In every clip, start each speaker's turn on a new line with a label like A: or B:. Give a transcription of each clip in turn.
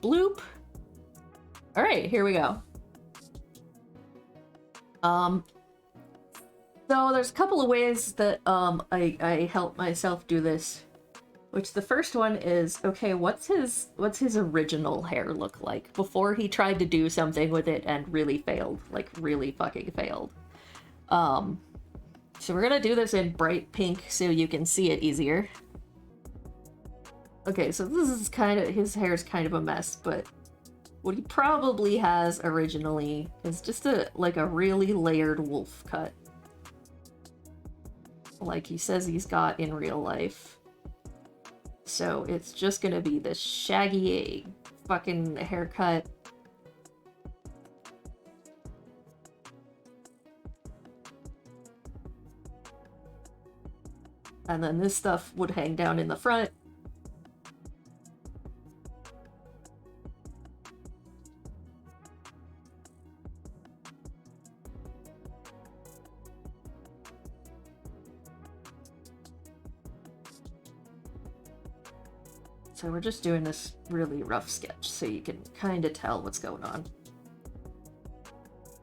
A: bloop. All right, here we go. So there's a couple of ways that I help myself do this. Which the first one is, okay, what's his original hair look like before he tried to do something with it and really failed, like really fucking failed. So we're gonna do this in bright pink so you can see it easier. Okay, so this is kind of, his hair's kind of a mess, but what he probably has originally is just a really layered wolf cut. Like he says he's got in real life. So it's just gonna be this shaggy fucking haircut. And then this stuff would hang down in the front. So we're just doing this really rough sketch so you can kind of tell what's going on.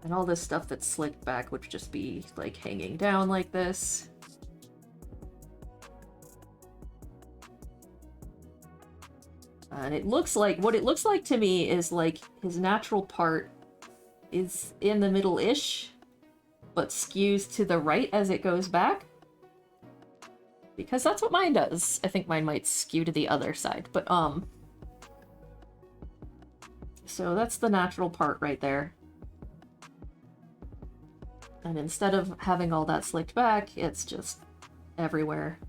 A: And all this stuff that's slicked back would just be like hanging down like this. And it looks like, what it looks like to me is like his natural part is in the middle-ish, but skews to the right as it goes back. Because that's what mine does. I think mine might skew to the other side, but so that's the natural part right there. And instead of having all that slicked back, it's just everywhere.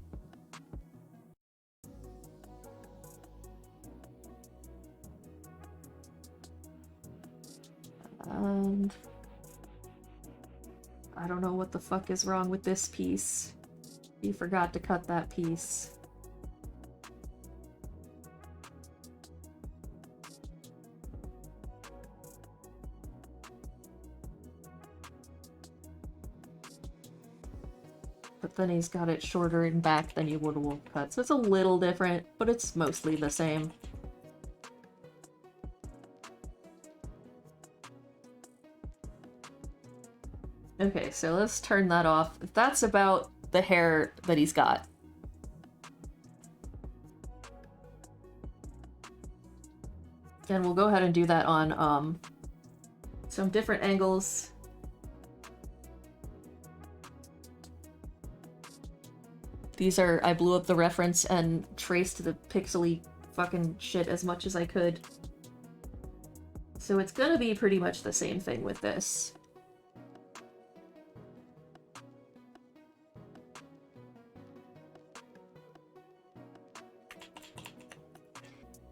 A: And I don't know what the fuck is wrong with this piece. He forgot to cut that piece. But then he's got it shorter in back than you would a wolf cut, so it's a little different, but it's mostly the same. Okay, so let's turn that off. That's about the hair that he's got. And we'll go ahead and do that on some different angles. These are, I blew up the reference and traced the pixely fucking shit as much as I could. So it's gonna be pretty much the same thing with this.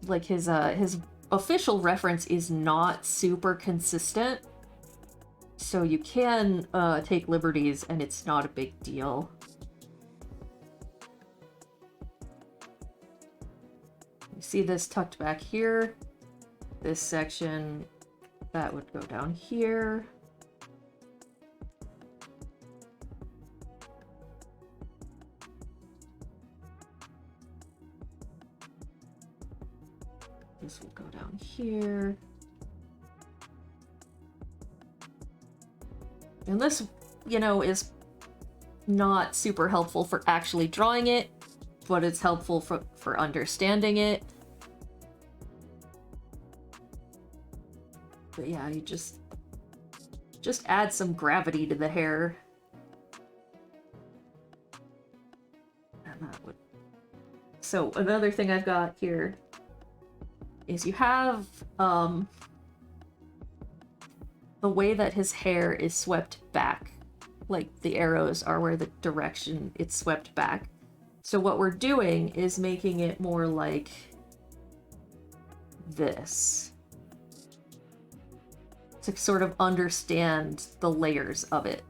A: Like his official reference is not super consistent, so you can take liberties and it's not a big deal. You see this tucked back here, this section that would go down here. This will go down here. And this, you know, is not super helpful for actually drawing it, but it's helpful for understanding it. But yeah, you just add some gravity to the hair. And that would... So another thing I've got here is you have the way that his hair is swept back. Like the arrows are where the direction it's swept back. So what we're doing is making it more like this. To sort of understand the layers of it.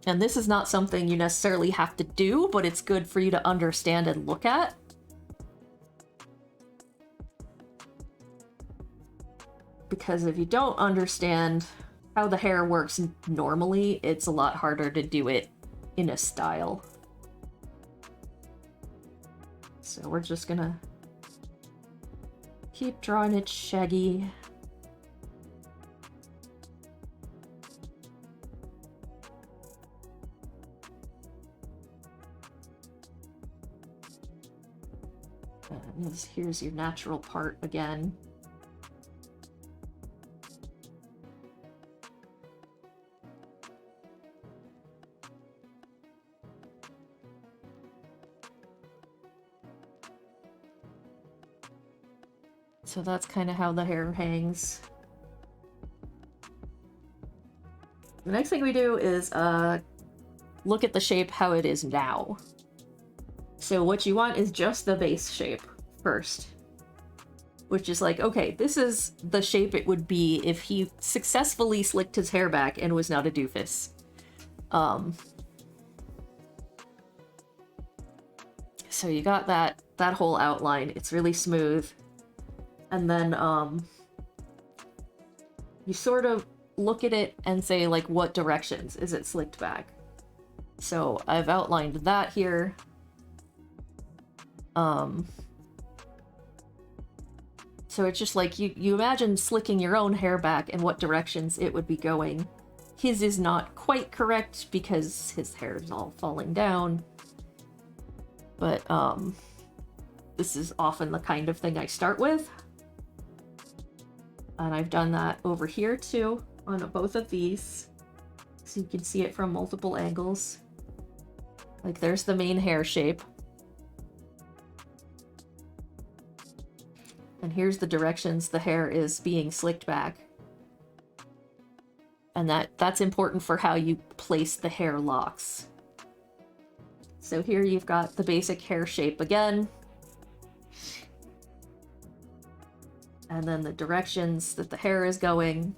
A: And this is not something you necessarily have to do, but it's good for you to understand and look at. Because if you don't understand how the hair works normally, it's a lot harder to do it in a style. So we're just gonna keep drawing it shaggy. And here's your natural part again. So that's kind of how the hair hangs. The next thing we do is look at the shape how it is now. So what you want is just the base shape first. Which is like, okay, this is the shape it would be if he successfully slicked his hair back and was not a doofus. So you got that whole outline. It's really smooth. And then, you sort of look at it and say, like, what directions is it slicked back? So I've outlined that here. So it's just like, you imagine slicking your own hair back and what directions it would be going. His is not quite correct because his hair is all falling down. But, this is often the kind of thing I start with. And I've done that over here too, on both of these. So you can see it from multiple angles. Like there's the main hair shape. And here's the directions the hair is being slicked back. And that's important for how you place the hair locks. So here you've got the basic hair shape again. And then the directions that the hair is going.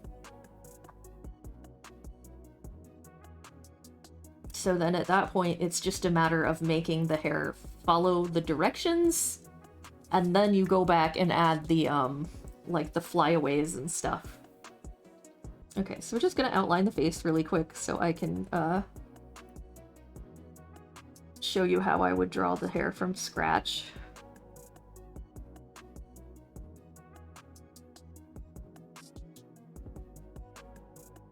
A: So then at that point, it's just a matter of making the hair follow the directions. And then you go back and add the, like the flyaways and stuff. Okay, so we're just gonna outline the face really quick so I can, show you how I would draw the hair from scratch.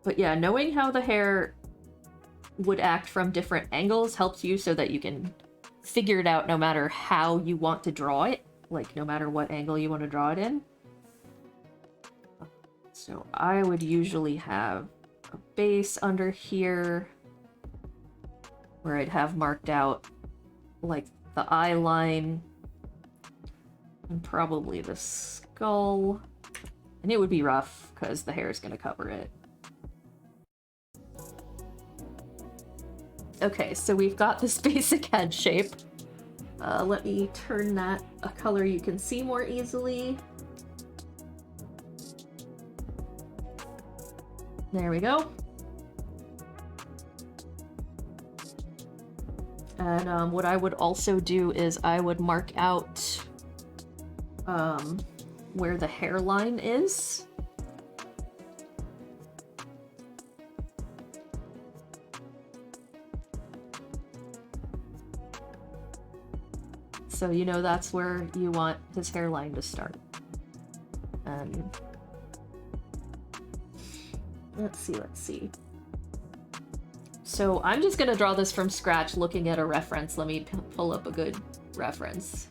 A: But yeah, knowing how the hair would act from different angles helps you so that you can figure it out no matter how you want to draw it. Like, no matter what angle you want to draw it in. So I would usually have a base under here where I'd have marked out like the eye line and probably the skull. And it would be rough because the hair is going to cover it. Okay, so we've got this basic head shape. Let me turn that a color you can see more easily. There we go. And what I would also do is I would mark out where the hairline is. So you know that's where you want his hairline to start. And let's see. So I'm just gonna draw this from scratch looking at a reference. Let me pull up a good reference.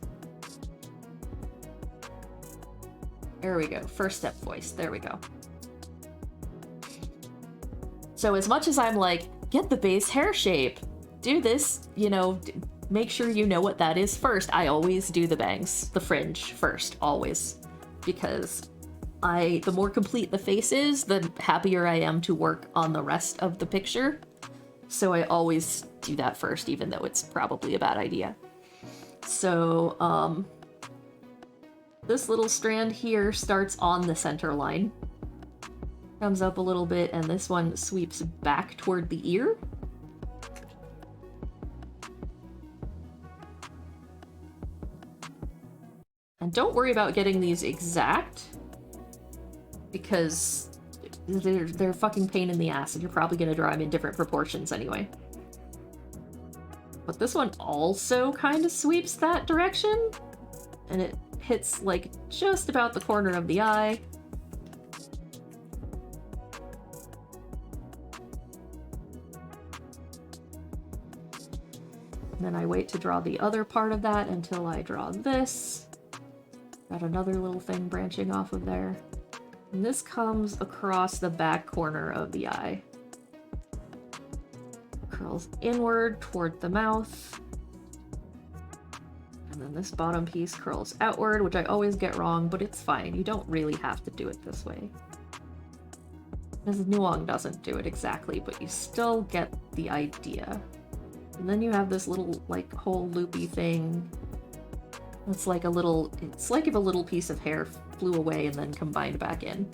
A: There we go, first step voice, there we go. So as much as I'm like, get the base hair shape, do this, you know, make sure you know what that is first. I always do the bangs, the fringe first, always. Because the more complete the face is, the happier I am to work on the rest of the picture. So I always do that first, even though it's probably a bad idea. So, this little strand here starts on the center line. Comes up a little bit, and this one sweeps back toward the ear. And don't worry about getting these exact, because they're fucking pain in the ass, and you're probably gonna draw them in different proportions anyway. but this one also kind of sweeps that direction, and it hits like just about the corner of the eye. And then I wait to draw the other part of that until I draw this. Got another little thing branching off of there. And this comes across the back corner of the eye. Curls inward toward the mouth. And then this bottom piece curls outward, which I always get wrong, but it's fine. You don't really have to do it this way. Because Nuong doesn't do it exactly, but you still get the idea. And then you have this little, like, whole loopy thing. It's like a little, it's like if a little piece of hair flew away and then combined back in.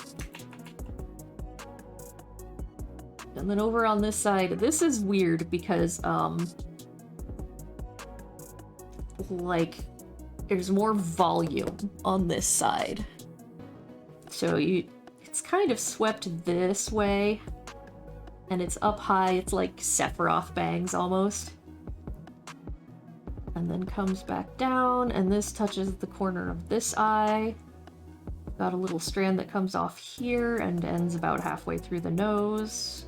A: And then over on this side, this is weird because, like, there's more volume on this side. So it's kind of swept this way, and it's up high. It's like Sephiroth bangs almost. And then comes back down, and this touches the corner of this eye. Got a little strand that comes off here and ends about halfway through the nose.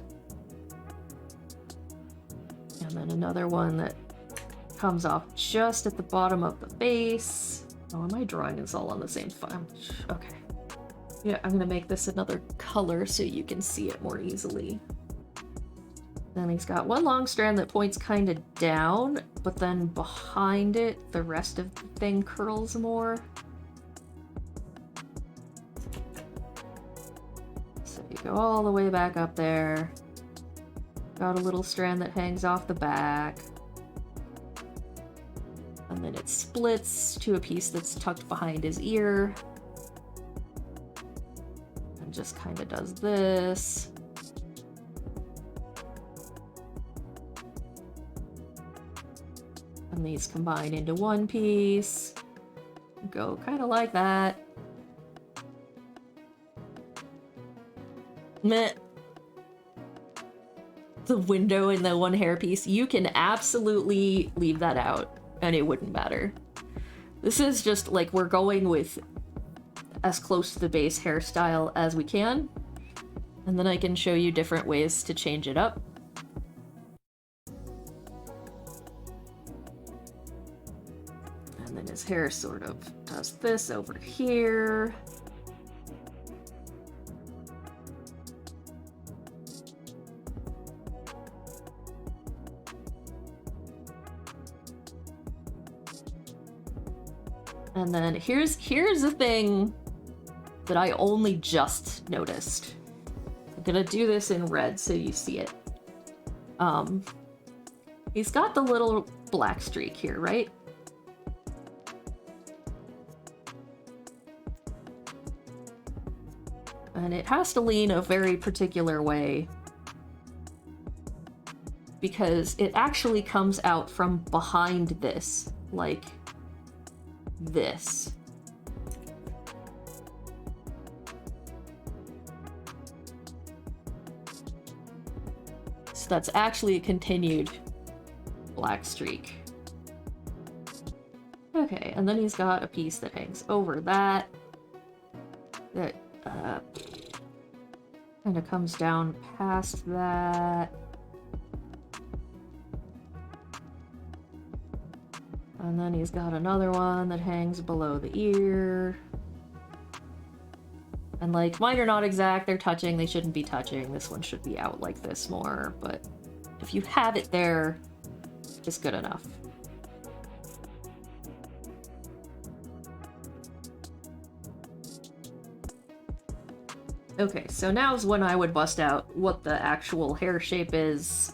A: And then another one that comes off just at the bottom of the face. Oh, am I drawing this all on the same file? Okay. Yeah, I'm gonna make this another color so you can see it more easily. Then he's got one long strand that points kind of down, but then behind it, the rest of the thing curls more. So you go all the way back up there. Got a little strand that hangs off the back. And then it splits to a piece that's tucked behind his ear. And just kind of does this. And these combine into one piece. Go kind of like that. Meh. The window in the one hair piece, you can absolutely leave that out and it wouldn't matter. This is just like we're going with as close to the base hairstyle as we can, and then I can show you different ways to change it up. And then his hair sort of does this over here. And then here's the thing that I only just noticed. I'm gonna do this in red so you see it. He's got the little black streak here, right? And it has to lean a very particular way because it actually comes out from behind this, like this. So that's actually a continued black streak. Okay, and then he's got a piece that hangs over that kind of comes down past that. And then he's got another one that hangs below the ear. And like, mine are not exact, they're touching, they shouldn't be touching. This one should be out like this more, but if you have it there, it's good enough. Okay, so now's when I would bust out what the actual hair shape is.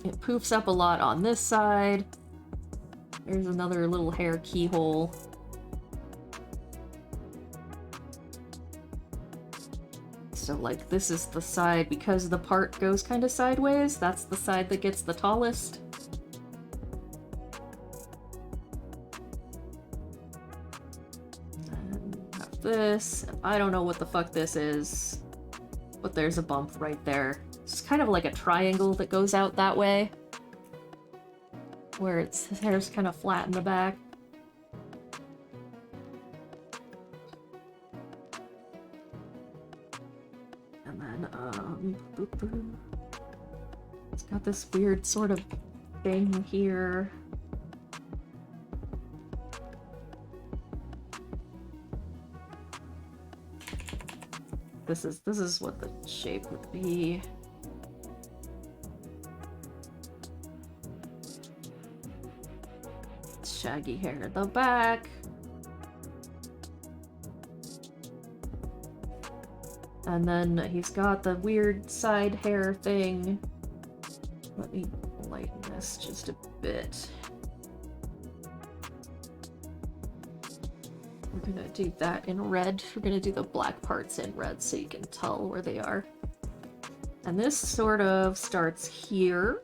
A: It poofs up a lot on this side. There's another little hair keyhole. So like this is the side, because the part goes kind of sideways, that's the side that gets the tallest. And have this. I don't know what the fuck this is. but there's a bump right there. It's kind of like a triangle that goes out that way, where his hair's kind of flat in the back. And then, boop, boop. It's got this weird sort of thing here. This is what the shape would be. Shaggy hair at the back. And then he's got the weird side hair thing. Let me lighten this just a bit. We're gonna do that in red. We're gonna do the black parts in red so you can tell where they are. And this sort of starts here.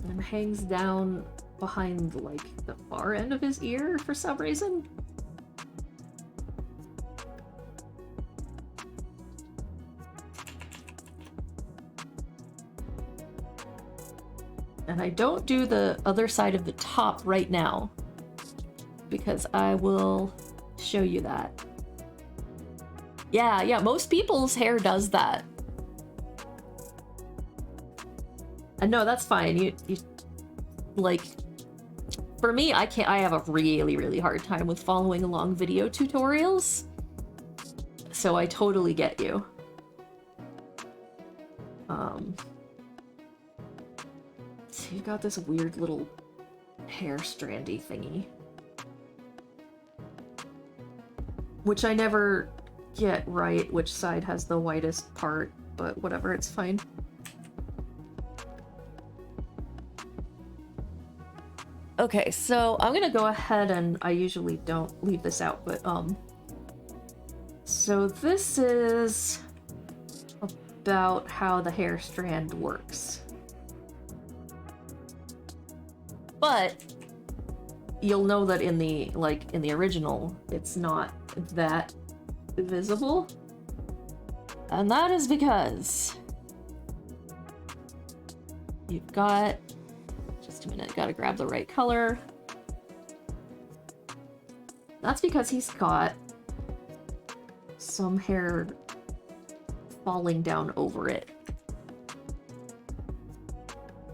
A: And hangs down behind, like, the far end of his ear for some reason. And I don't do the other side of the top right now, because I will show you that. Yeah, most people's hair does that. And no, that's fine. You like, for me, I have a really, really hard time with following along video tutorials. So I totally get you. So you got this weird little hair strandy thingy, which I never get right which side has the whitest part, but whatever, it's fine. Okay, so I'm gonna go ahead and I usually don't leave this out, but so this is about how the hair strand works. But you'll know that in the original, it's not that visible. And that is because you've got, just a minute, gotta grab the right color. That's because he's got some hair falling down over it.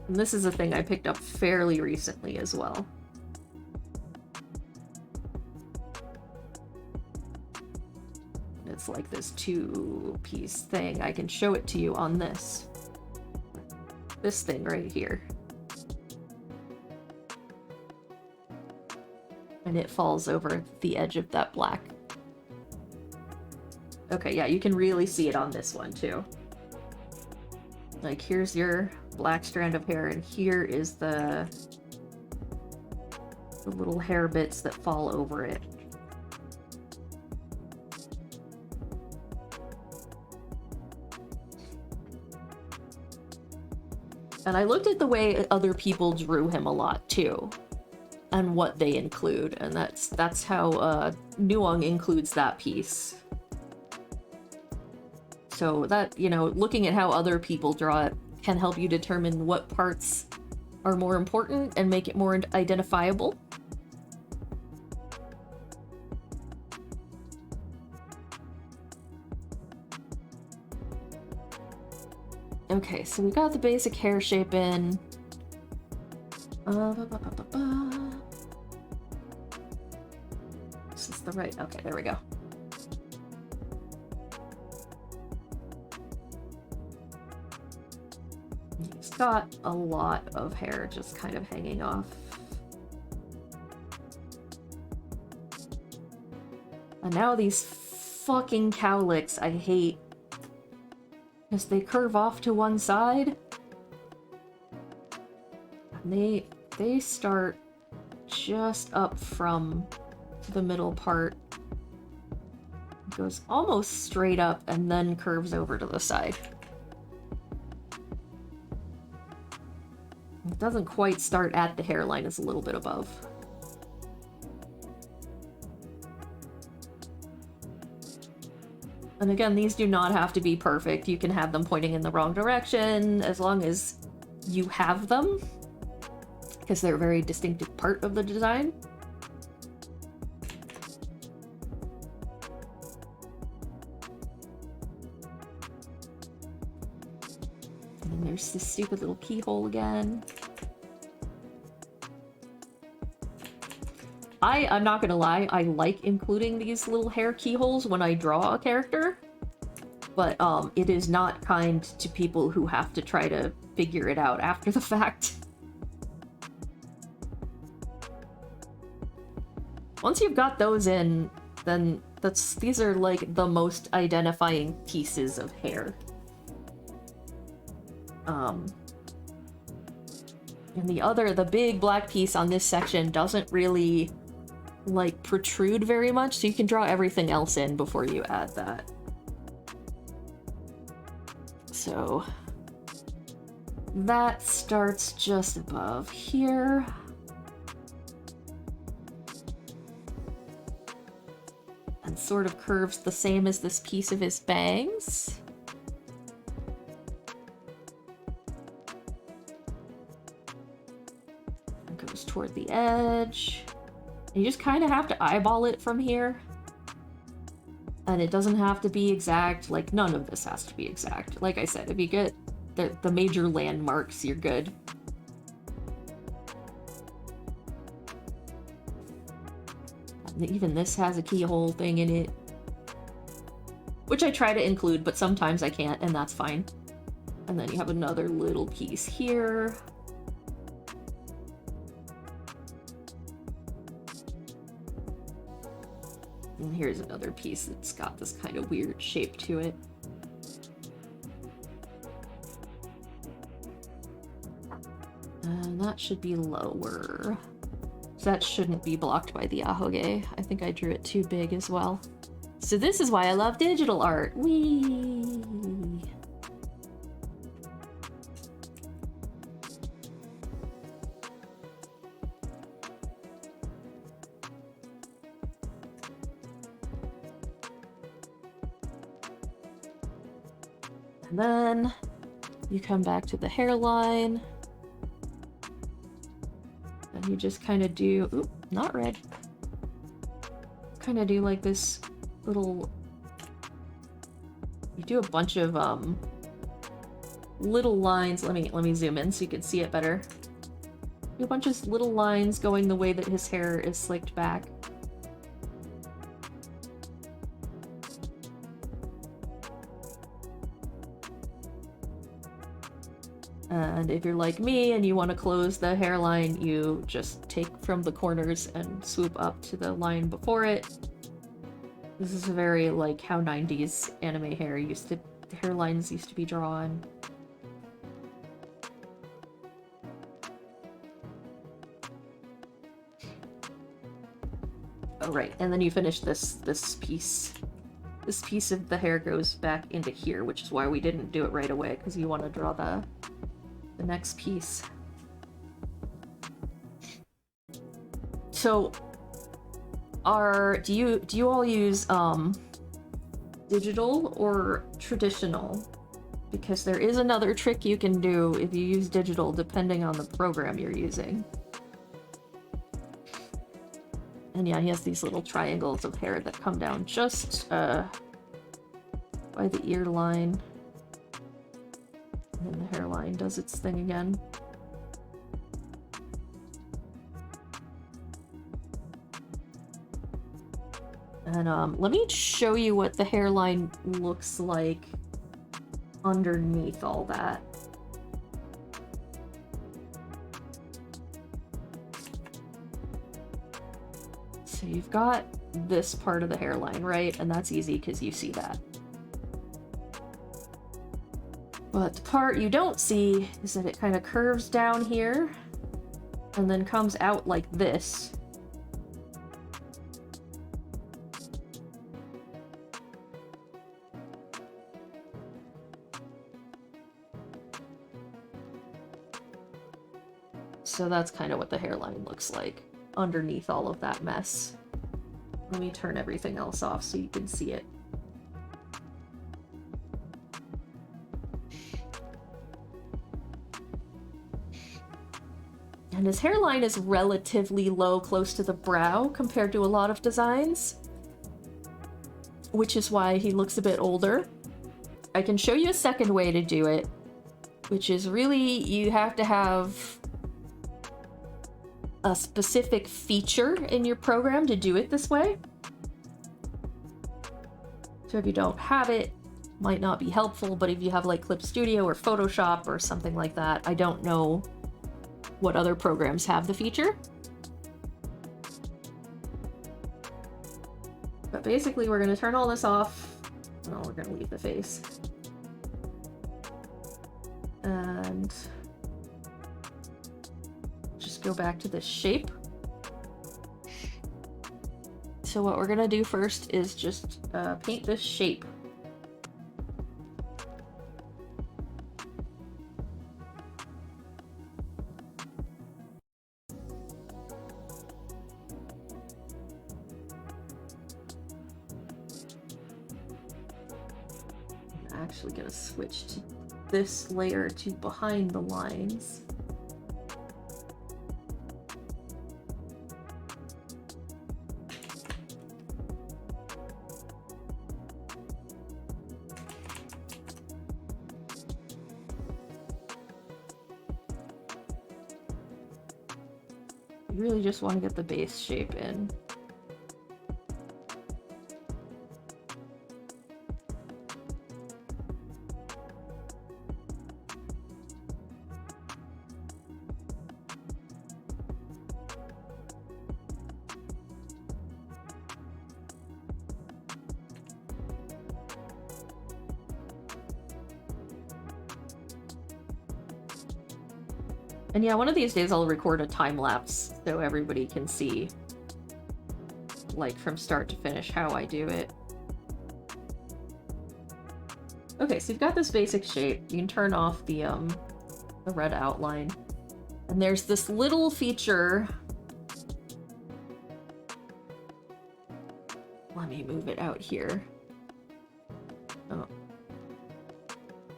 A: And this is a thing I picked up fairly recently as well. It's like this two-piece thing. I can show it to you on this thing right here. And it falls over the edge of that black. Okay, yeah, you can really see it on this one too. Like, here's your black strand of hair, and here is the little hair bits that fall over it. And I looked at the way other people drew him a lot too, and what they include, and that's how Nuong includes that piece. So that, you know, looking at how other people draw it can help you determine what parts are more important and make it more identifiable. Okay, so we got the basic hair shape in. This is the right, okay, there we go. He's got a lot of hair just kind of hanging off. And now these fucking cowlicks I hate. Because they curve off to one side. And they start just up from the middle part. It goes almost straight up and then curves over to the side. It doesn't quite start at the hairline, it's a little bit above. And again, these do not have to be perfect. You can have them pointing in the wrong direction, as long as you have them, because they're a very distinctive part of the design. And then there's this stupid little keyhole again. I'm not gonna lie, I like including these little hair keyholes when I draw a character, but it is not kind to people who have to try to figure it out after the fact. Once you've got those in, then these are like the most identifying pieces of hair. And the big black piece on this section doesn't really like protrude very much, so you can draw everything else in before you add that. So that starts just above here. And sort of curves the same as this piece of his bangs. And goes toward the edge. You just kind of have to eyeball it from here. And it doesn't have to be exact. Like, none of this has to be exact. Like I said, if you get the major landmarks, you're good. And even this has a keyhole thing in it. Which I try to include, but sometimes I can't, and that's fine. And then you have another little piece here. And here's another piece that's got this kind of weird shape to it. And that should be lower. So that shouldn't be blocked by the ahoge. I think I drew it too big as well. So this is why I love digital art. Whee! And then you come back to the hairline. And you just kind of do, oop, not red. Kind of do like this little, you do a bunch of little lines. Let me zoom in so you can see it better. Do a bunch of little lines going the way that his hair is slicked back. And if you're like me and you want to close the hairline, you just take from the corners and swoop up to the line before it. This is very like how 90s anime hair used to, the hairlines used to be drawn. Oh right, and then you finish this piece. This piece of the hair goes back into here, which is why we didn't do it right away, because you want to draw the next piece. So, do you all use digital or traditional? Because there is another trick you can do if you use digital, depending on the program you're using. And yeah, he has these little triangles of hair that come down just by the ear line. And then the hairline does its thing again. And let me show you what the hairline looks like underneath all that. So you've got this part of the hairline, right? And that's easy because you see that. But the part you don't see is that it kind of curves down here and then comes out like this. So that's kind of what the hairline looks like underneath all of that mess. Let me turn everything else off so you can see it. And his hairline is relatively low, close to the brow, compared to a lot of designs, which is why he looks a bit older. I can show you a second way to do it, which is really, you have to have a specific feature in your program to do it this way. So if you don't have it, might not be helpful, but if you have like Clip Studio or Photoshop or something like that, I don't know what other programs have the feature. But basically we're gonna turn all this off. No, we're gonna leave the face. And just go back to this shape. So what we're gonna do first is just paint this shape. I'm actually gonna switch to this layer to behind the lines. You really just want to get the base shape in. And yeah, one of these days I'll record a time lapse so everybody can see, like, from start to finish how I do it. Okay, so you've got this basic shape. You can turn off the red outline. And there's this little feature. Let me move it out here. Oh.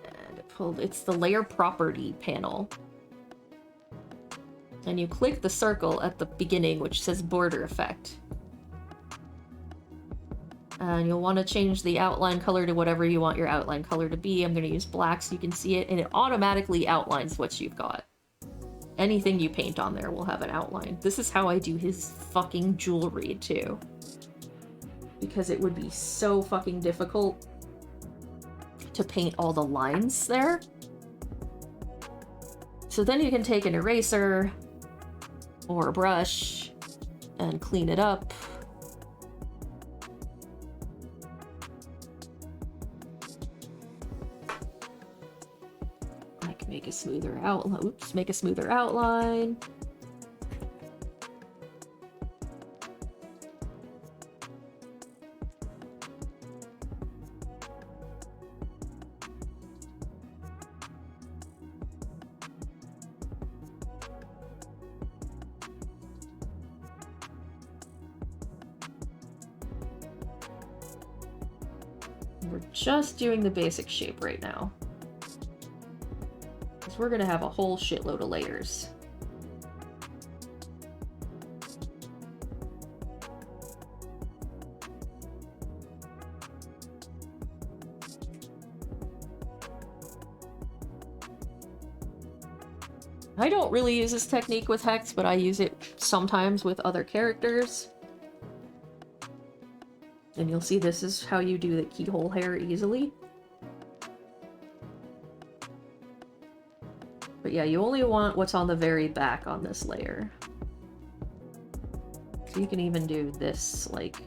A: And it pulled, it's the layer property panel. And you click the circle at the beginning, which says border effect. And you'll want to change the outline color to whatever you want your outline color to be. I'm going to use black so you can see it, and it automatically outlines what you've got. Anything you paint on there will have an outline. This is how I do his fucking jewelry, too. Because it would be so fucking difficult to paint all the lines there. So then you can take an eraser or a brush and clean it up. Like make a smoother outline. Oops, make a smoother outline. We're just doing the basic shape right now, because we're gonna have a whole shitload of layers. I don't really use this technique with Hex, but I use it sometimes with other characters. And you'll see this is how you do the keyhole hair easily. But yeah, you only want what's on the very back on this layer. So you can even do this, like...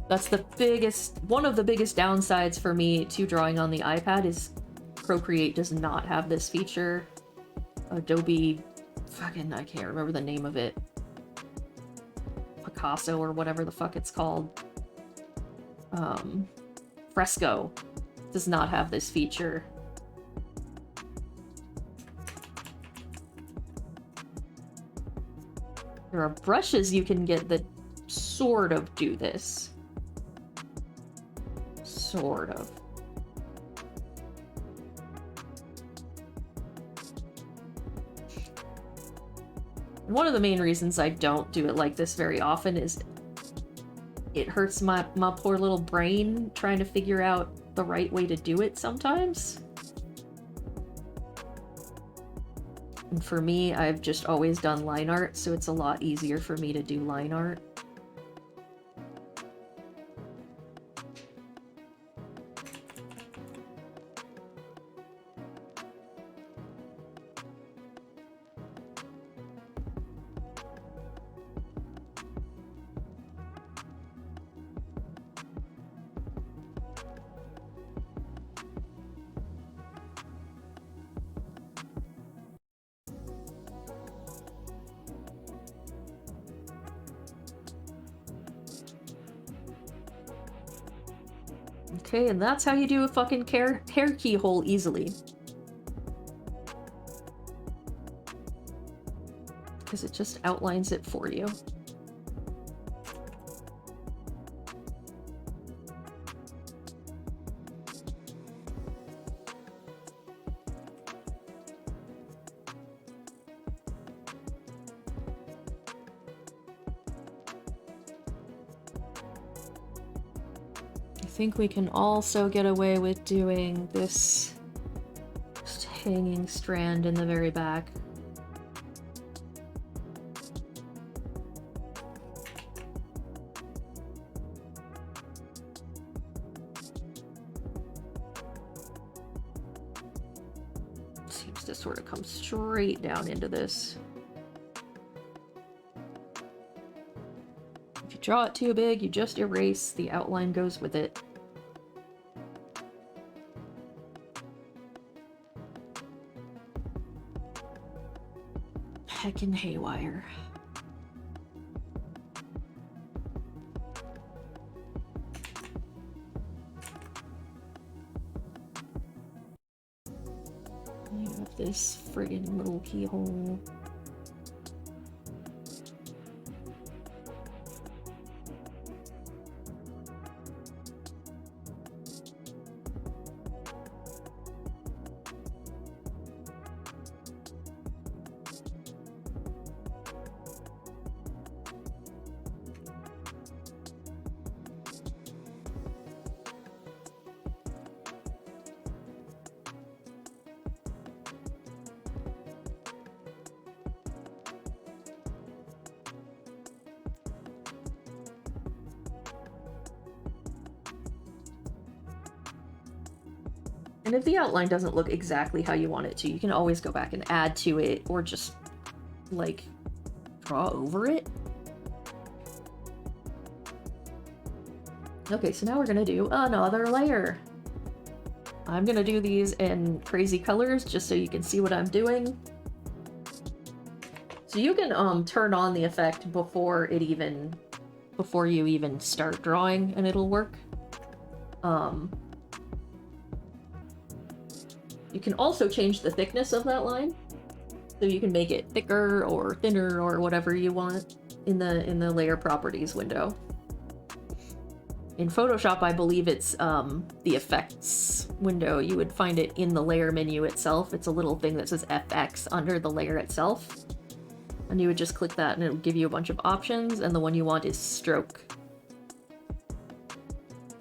A: That's the biggest, one of the biggest downsides for me to drawing on the iPad is Procreate does not have this feature. Adobe, fucking, I can't remember the name of it. Picasso or whatever the fuck it's called. Fresco does not have this feature. There are brushes you can get that sort of do this. Sort of. one of the main reasons I don't do it like this very often is it hurts my poor little brain trying to figure out the right way to do it sometimes. And for me, I've just always done line art, so it's a lot easier for me to do line art. Okay, and that's how you do a fucking hair keyhole easily. Because it just outlines it for you. I think we can also get away with doing this just hanging strand in the very back. Seems to sort of come straight down into this. If you draw it too big, you just erase, the outline goes with it. Heckin' Haywire. You have this friggin' little keyhole. And if the outline doesn't look exactly how you want it to, you can always go back and add to it, or just, like, draw over it. Okay, so now we're gonna do another layer. I'm gonna do these in crazy colors, just so you can see what I'm doing. So you can, turn on the effect before you even start drawing, and it'll work. You can also change the thickness of that line, so you can make it thicker or thinner or whatever you want in the layer properties window. In Photoshop, I believe it's the effects window. You would find it in the layer menu itself. It's a little thing that says FX under the layer itself. And you would just click that and it'll give you a bunch of options, and the one you want is stroke.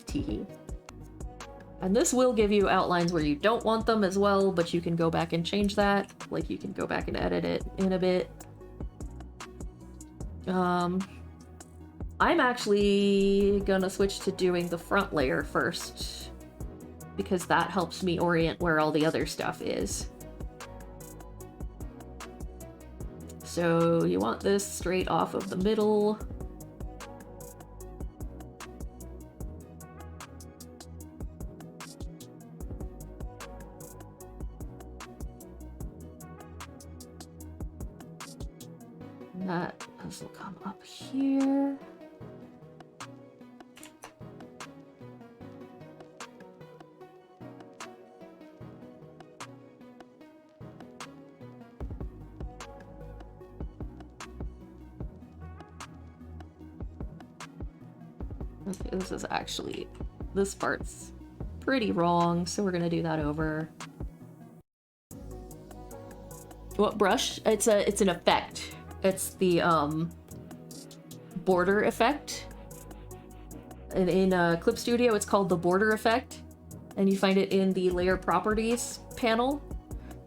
A: Teehee. And this will give you outlines where you don't want them as well, but you can go back and change that. Like, you can go back and edit it in a bit. I'm actually gonna switch to doing the front layer first, because that helps me orient where all the other stuff is. So you want this straight off of the middle. This will come up here. Okay, this is actually, this part's pretty wrong, so we're gonna do that over. What brush? It's an effect. It's the border effect. In Clip Studio, it's called the border effect, and you find it in the layer properties panel.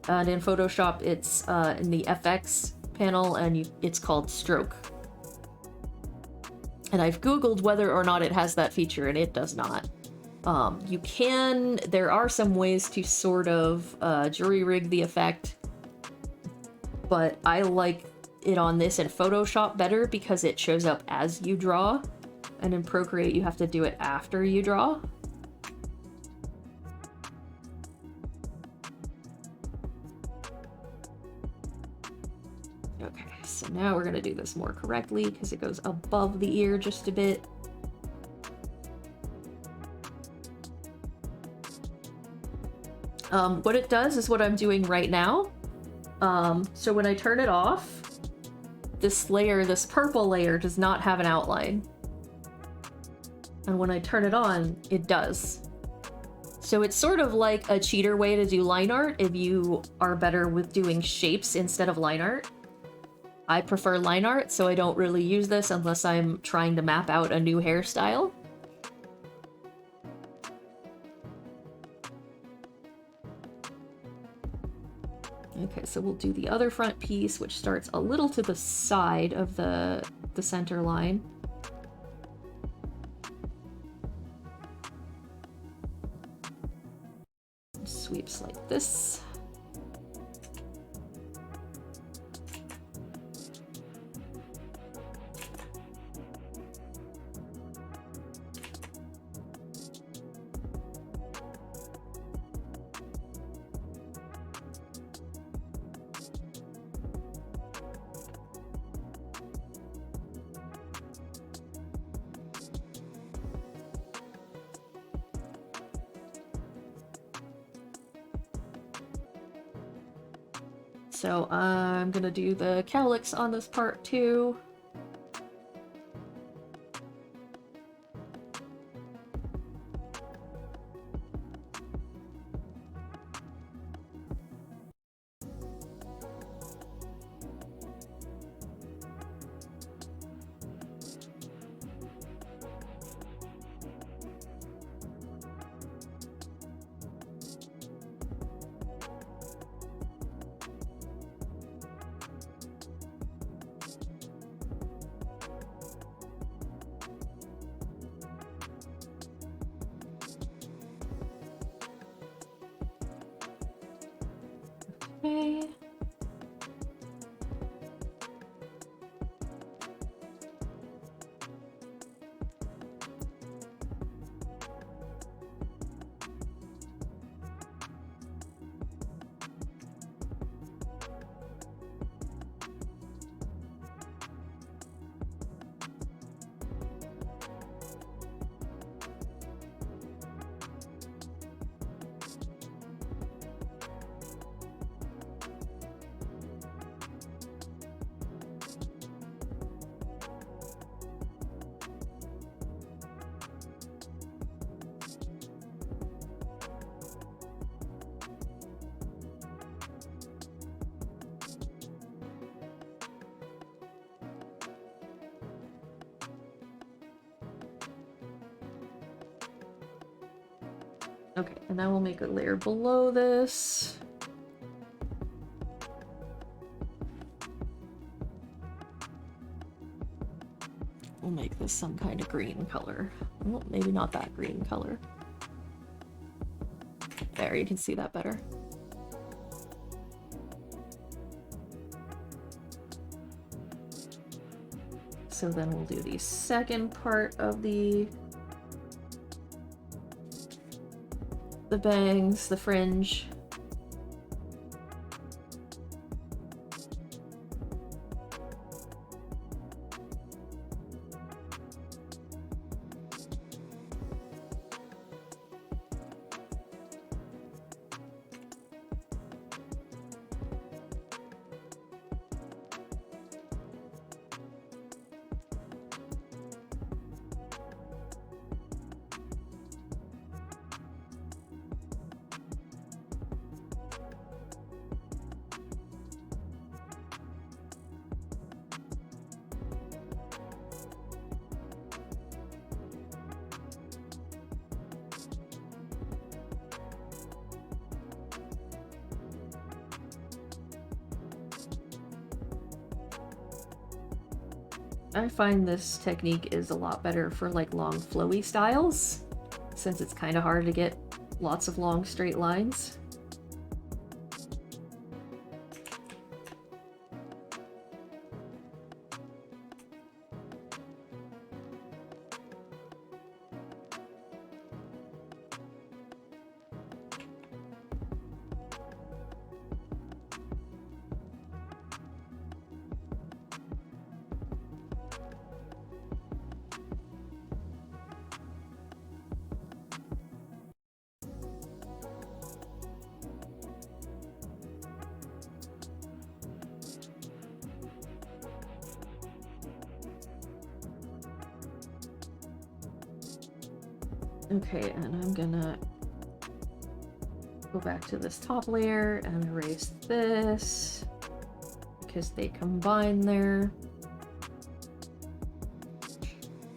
A: And in Photoshop, it's in the FX panel, and it's called stroke. And I've Googled whether or not it has that feature, and it does not. There are some ways to sort of jury rig the effect, but I like it on this in Photoshop better because it shows up as you draw, and in Procreate you have to do it after you draw. Okay, so now we're gonna do this more correctly because it goes above the ear just a bit. What it does is what I'm doing right now. So when I turn it off, this layer, this purple layer, does not have an outline. And when I turn it on, it does. So it's sort of like a cheater way to do line art if you are better with doing shapes instead of line art. I prefer line art, so I don't really use this unless I'm trying to map out a new hairstyle. Okay, so we'll do the other front piece, which starts a little to the side of the center line. Sweeps like this. So I'm gonna do the cowlicks on this part too. Okay. Okay, and now we'll make a layer below this. We'll make this some kind of green color. Well, maybe not that green color. There, you can see that better. So then we'll do the second part of the bangs, the fringe. I find this technique is a lot better for like long flowy styles, since it's kind of hard to get lots of long straight lines. Okay, and I'm gonna go back to this top layer and erase this because they combine there.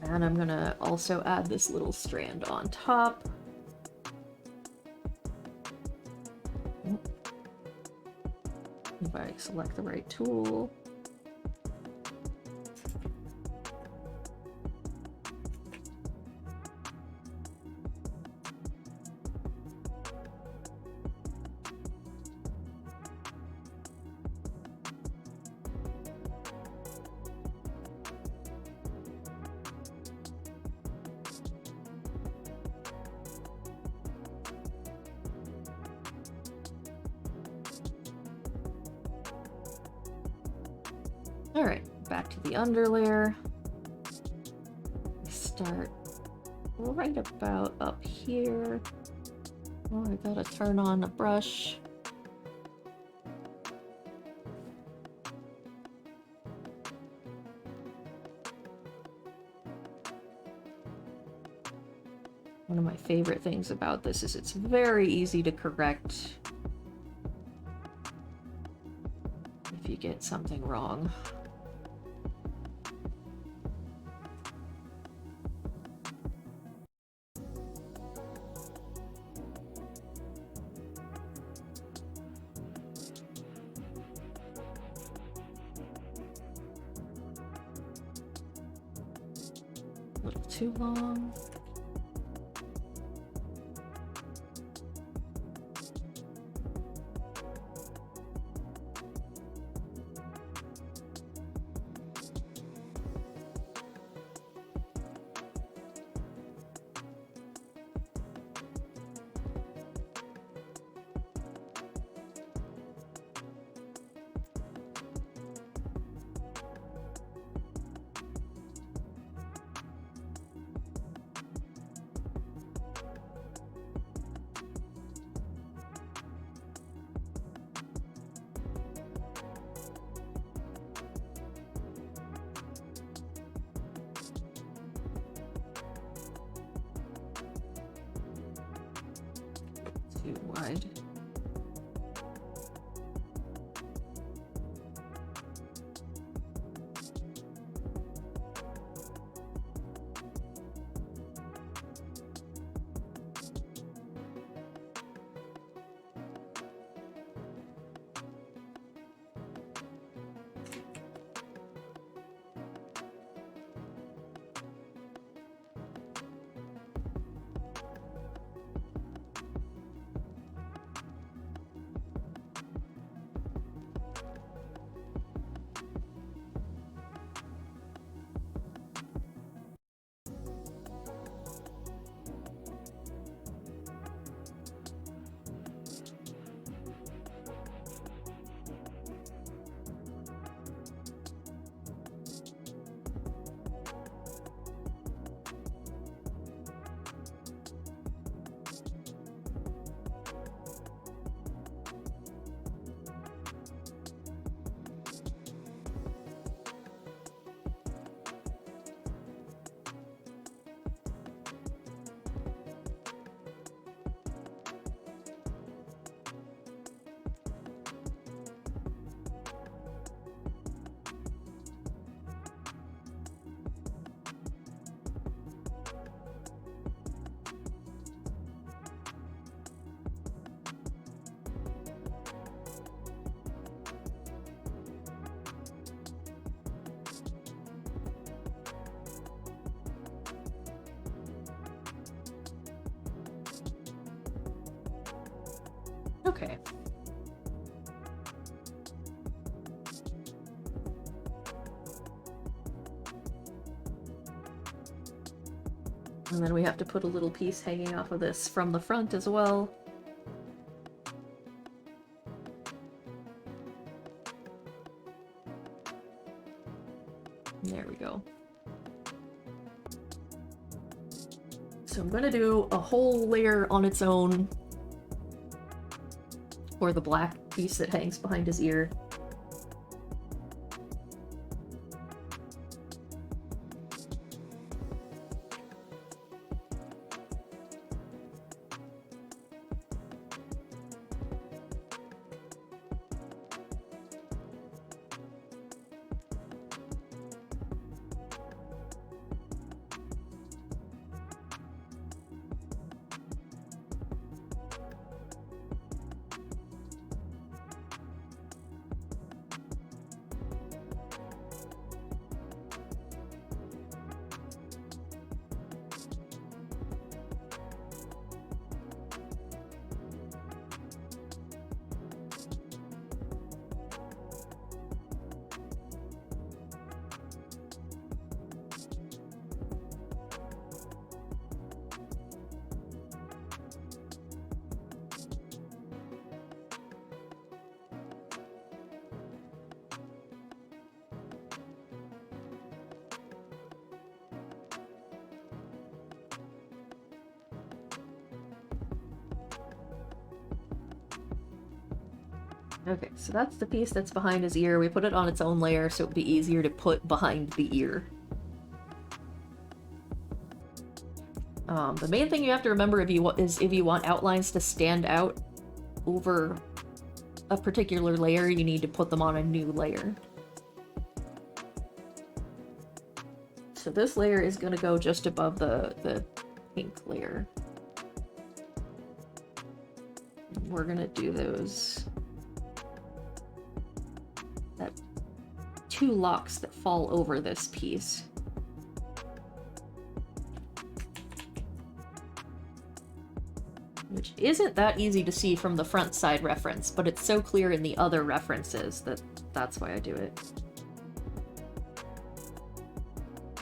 A: And I'm gonna also add this little strand on top. If I select the right tool. Alright, back to the underlayer. Start right about up here. Oh, I gotta turn on a brush. One of my favorite things about this is it's very easy to correct if you get something wrong. A little too long. Too wide. Okay. And then we have to put a little piece hanging off of this from the front as well. There we go. So I'm gonna do a whole layer on its own for the black piece that hangs behind his ear. Okay, so that's the piece that's behind his ear. We put it on its own layer so it would be easier to put behind the ear. The main thing you have to remember if you want outlines to stand out over a particular layer, you need to put them on a new layer. So this layer is going to go just above the pink layer. And we're going to do those... two locks that fall over this piece. Which isn't that easy to see from the front side reference, but it's so clear in the other references that that's why I do it.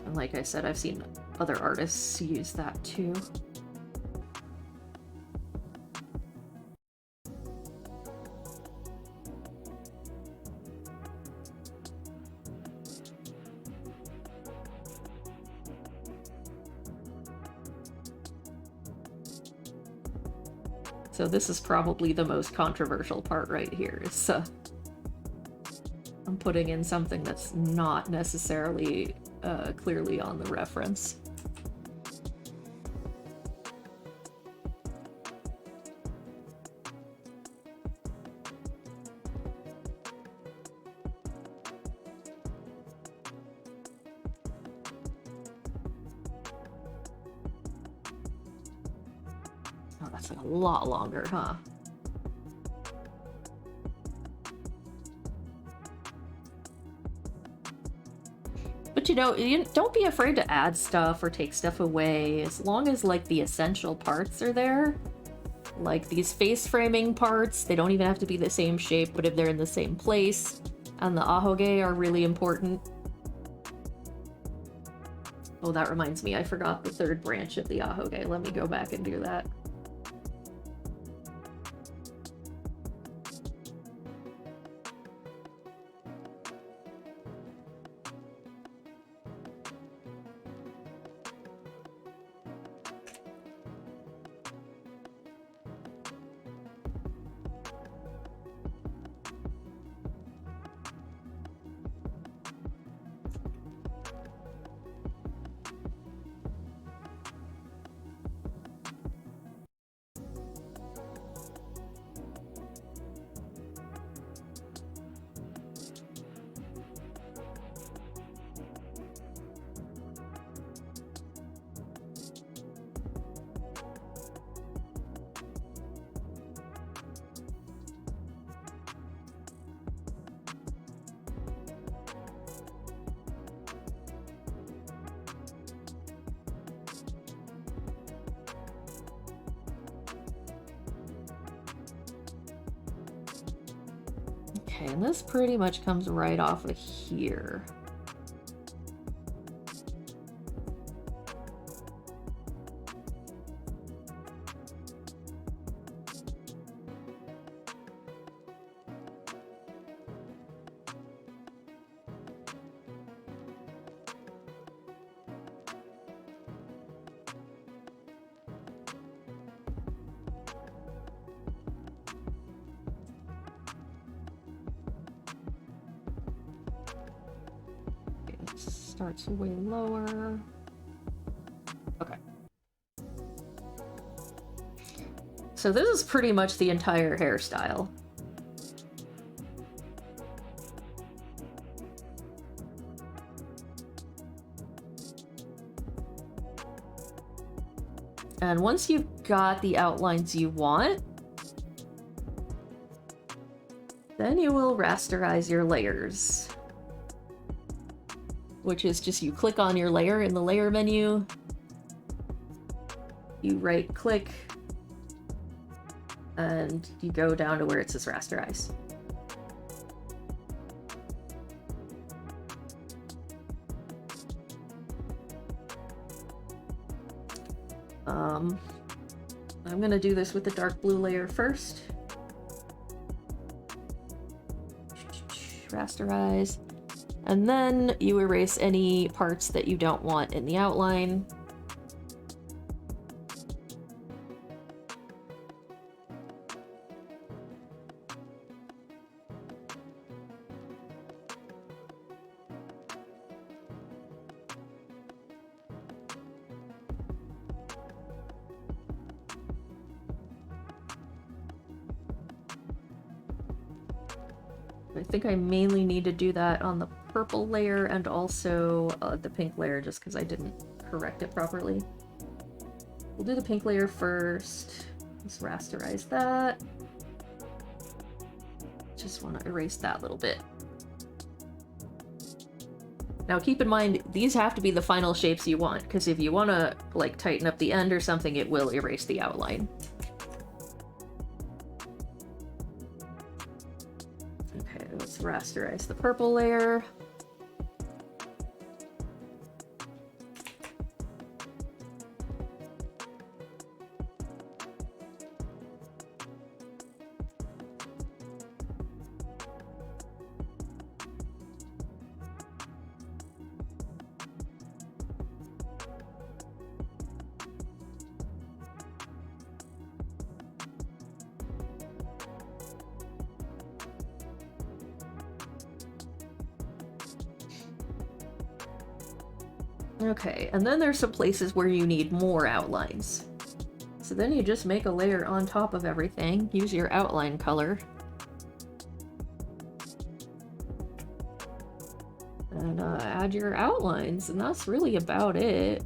A: And like I said, I've seen other artists use that too. So this is probably the most controversial part right here. Is I'm putting in something that's not necessarily clearly on the reference. Oh, that's like a lot longer, huh? But you know, don't be afraid to add stuff or take stuff away, as long as like the essential parts are there. Like these face framing parts, they don't even have to be the same shape, but if they're in the same place, and the ahoge are really important. Oh, that reminds me, I forgot the third branch of the ahoge. Let me go back and do that. Okay, and this pretty much comes right off of here. Starts way lower. Okay. So this is pretty much the entire hairstyle. And once you've got the outlines you want, then you will rasterize your layers. Which is just you click on your layer in the layer menu, you right click, and you go down to where it says rasterize. I'm gonna do this with the dark blue layer first. Rasterize. And then you erase any parts that you don't want in the outline. I think I mainly need to do that on the purple layer and also the pink layer just because I didn't correct it properly. We'll do the pink layer first. Let's rasterize that. Just want to erase that little bit. Now keep in mind, these have to be the final shapes you want, because if you want to like tighten up the end or something, it will erase the outline. Okay, let's rasterize the purple layer. Okay, and then there's some places where you need more outlines. So then you just make a layer on top of everything, use your outline color. And add your outlines, and that's really about it.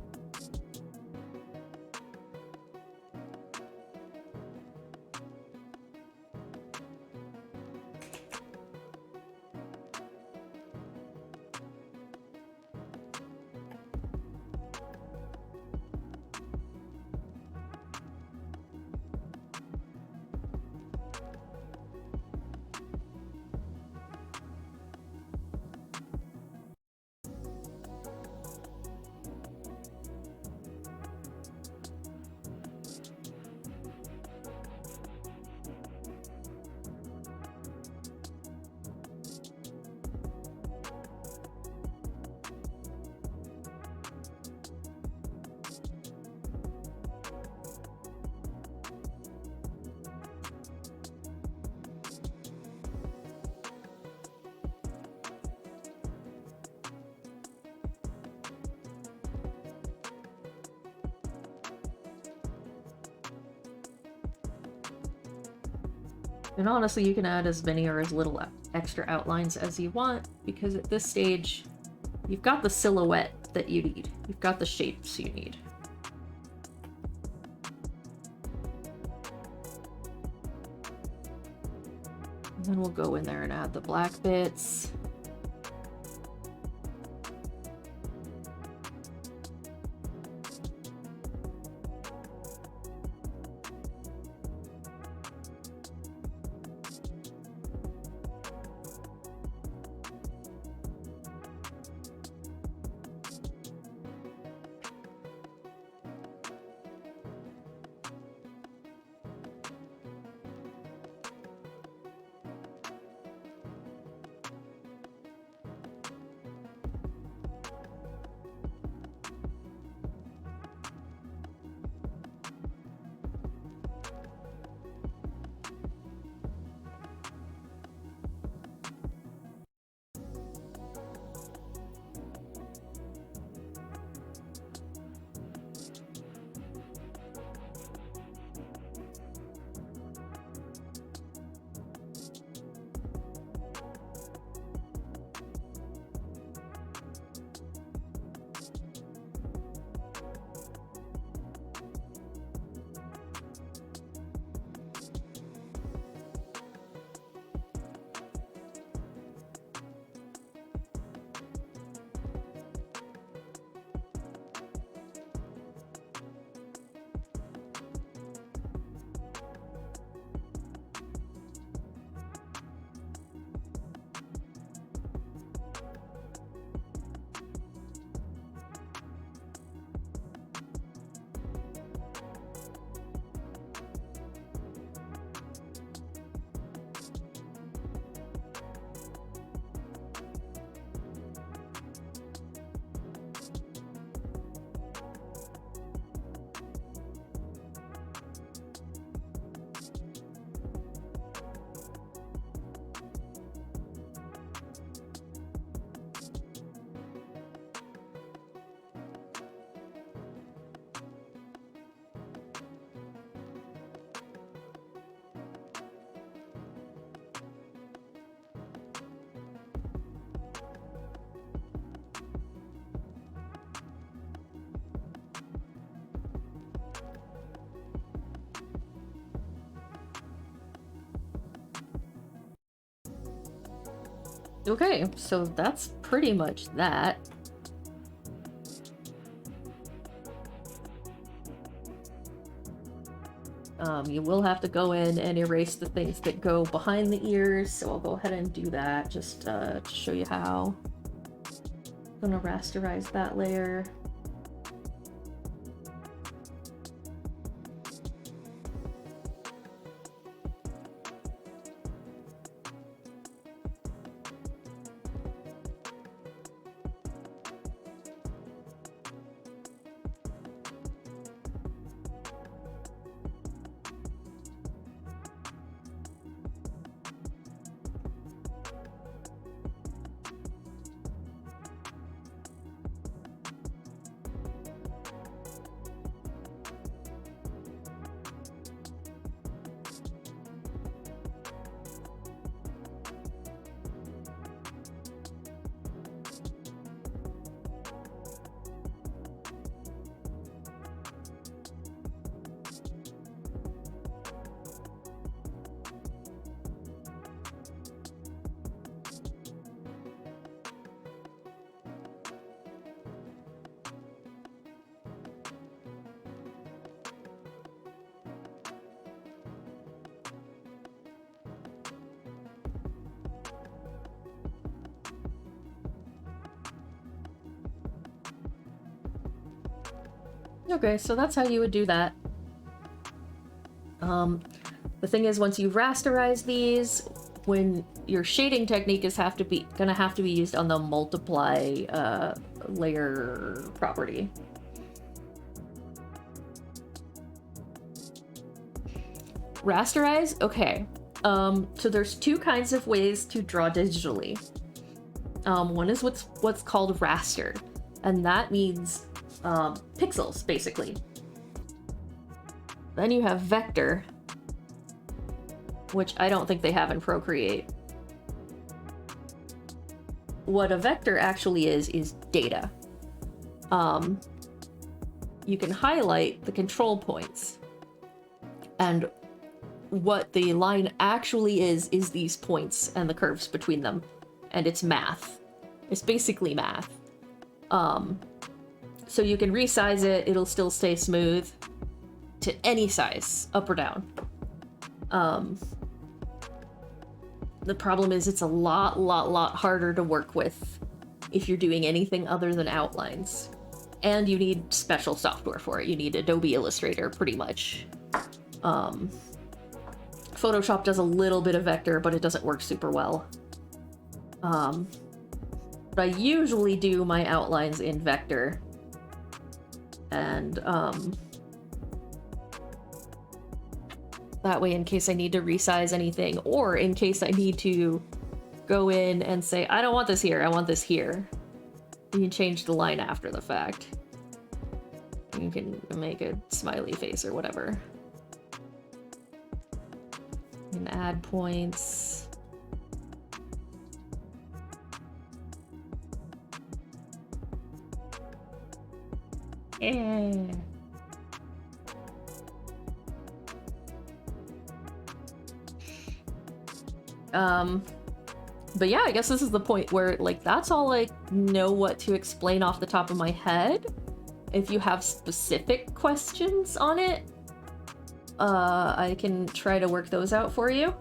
A: And honestly, you can add as many or as little extra outlines as you want, because at this stage, you've got the silhouette that you need. You've got the shapes you need. And then we'll go in there and add the black bits. Okay, so that's pretty much that. You will have to go in and erase the things that go behind the ears, so I'll go ahead and do that just to show you how. I'm gonna rasterize that layer. Okay, so that's how you would do that. The thing is, once you rasterize these, when your shading technique is gonna have to be used on the multiply layer property. Rasterize? Okay. So there's two kinds of ways to draw digitally. One is what's called raster, and that means pixels, basically. Then you have vector, which I don't think they have in Procreate. What a vector actually is data. You can highlight the control points, and what the line actually is these points and the curves between them, and it's math. It's basically math. So you can resize it, it'll still stay smooth to any size, up or down. The problem is it's a lot harder to work with if you're doing anything other than outlines. And you need special software for it. You need Adobe Illustrator, pretty much. Photoshop does a little bit of vector, but it doesn't work super well. But I usually do my outlines in vector. And, that way, in case I need to resize anything, or in case I need to go in and say, I don't want this here, I want this here. You can change the line after the fact. You can make a smiley face or whatever. You can add points. Yeah. But yeah, I guess this is the point where, like, that's all I know what to explain off the top of my head. If you have specific questions on it, I can try to work those out for you.